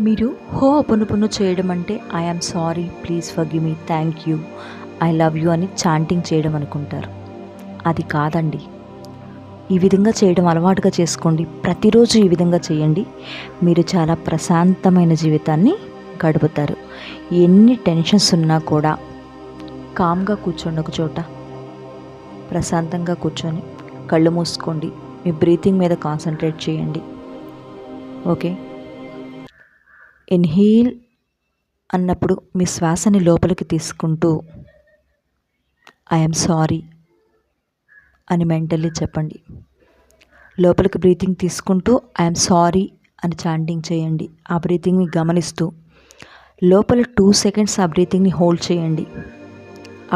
మీరు హోఅపోనోపోనో చేయడం అంటే I am sorry, please forgive me, thank you, I love you అని చాంటింగ్ చేయడం అనుకుంటారు. అది కాదండి. ఈ విధంగా చేయడం అలవాటుగా చేసుకోండి. ప్రతిరోజు ఈ విధంగా చేయండి. మీరు చాలా ప్రశాంతమైన జీవితాన్ని గడుపుతారు. ఎన్ని టెన్షన్స్ ఉన్నా కూడా కామ్గా కూర్చోండి ఒక చోట. ప్రశాంతంగా కూర్చొని కళ్ళు మూసుకోండి. మీ బ్రీతింగ్ మీద కాన్సన్ట్రేట్ చేయండి. ఓకే. ఇన్హేల్ అన్నప్పుడు మీ శ్వాసని లోపలికి తీసుకుంటూ ఐ యామ్ సారీ అని మెంటల్లీ చెప్పండి. లోపలికి బ్రీతింగ్ తీసుకుంటూ ఐ యామ్ సారీ అని చాంటింగ్ చేయండి. ఆ బ్రీతింగ్ని గమనిస్తూ లోపల 2 సెకండ్స్ ఆ బ్రీతింగ్ని హోల్డ్ చేయండి.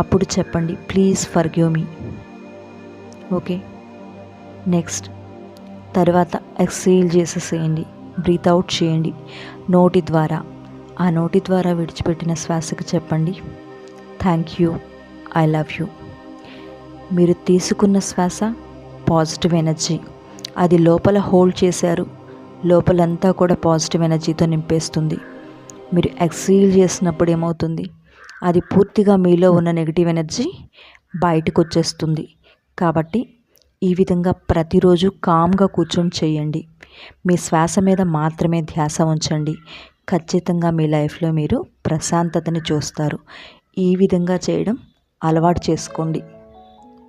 అప్పుడు చెప్పండి please forgive me. Okay. Next తర్వాత ఎక్సేల్ చేసేసేయండి. బ్రీత్ అవుట్ చేయండి నోటి ద్వారా. ఆ నోటి ద్వారా విడిచిపెట్టిన శ్వాసకు చెప్పండి thank you, I love you. మీరు తీసుకున్న శ్వాస పాజిటివ్ ఎనర్జీ, అది లోపల హోల్డ్ చేశారు. లోపలంతా కూడా పాజిటివ్ ఎనర్జీతో నింపేస్తుంది. మీరు ఎక్సేల్ చేసినప్పుడు ఏమవుతుంది, అది పూర్తిగా మీలో ఉన్న నెగిటివ్ ఎనర్జీ బయటకు వచ్చేస్తుంది. కాబట్టి ఈ విధంగా ప్రతిరోజు కామ్గా కూర్చొని చేయండి. మీ శ్వాస మీద మాత్రమే ధ్యాస ఉంచండి. ఖచ్చితంగా మీ లైఫ్లో మీరు ప్రశాంతతని చూస్తారు. ఈ విధంగా చేయడం అలవాటు చేసుకోండి.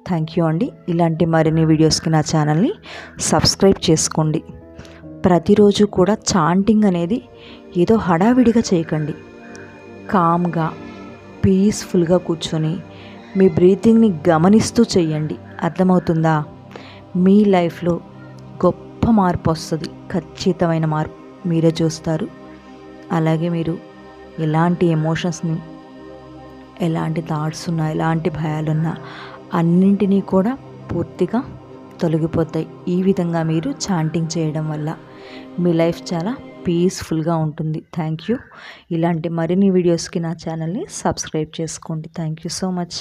థ్యాంక్ యూ అండి. ఇలాంటి మరిన్ని వీడియోస్కి నా ఛానల్ని సబ్స్క్రైబ్ చేసుకోండి. ప్రతిరోజు కూడా చాంటింగ్ అనేది ఏదో హడావిడిగా చేయకండి. కామ్గా పీస్ఫుల్గా కూర్చొని మీ బ్రీతింగ్ని గమనిస్తూ చేయండి. అర్థమవుతుందా? మీ లైఫ్లో గొప్ప మార్పు వస్తుంది. ఖచ్చితమైన మార్పు మీరే చూస్తారు. అలాగే మీరు ఎలాంటి ఎమోషన్స్ని, ఎలాంటి థాట్స్ ఉన్నా, ఎలాంటి భయాలున్నా అన్నింటినీ కూడా పూర్తిగా తొలగిపోతాయి. ఈ విధంగా మీరు చాంటింగ్ చేయడం వల్ల మీ లైఫ్ చాలా పీస్ఫుల్గా ఉంటుంది. Thank you. ఇలాంటి మరిన్ని వీడియోస్కి నా ఛానల్ని సబ్స్క్రైబ్ చేసుకోండి. Thank you so much.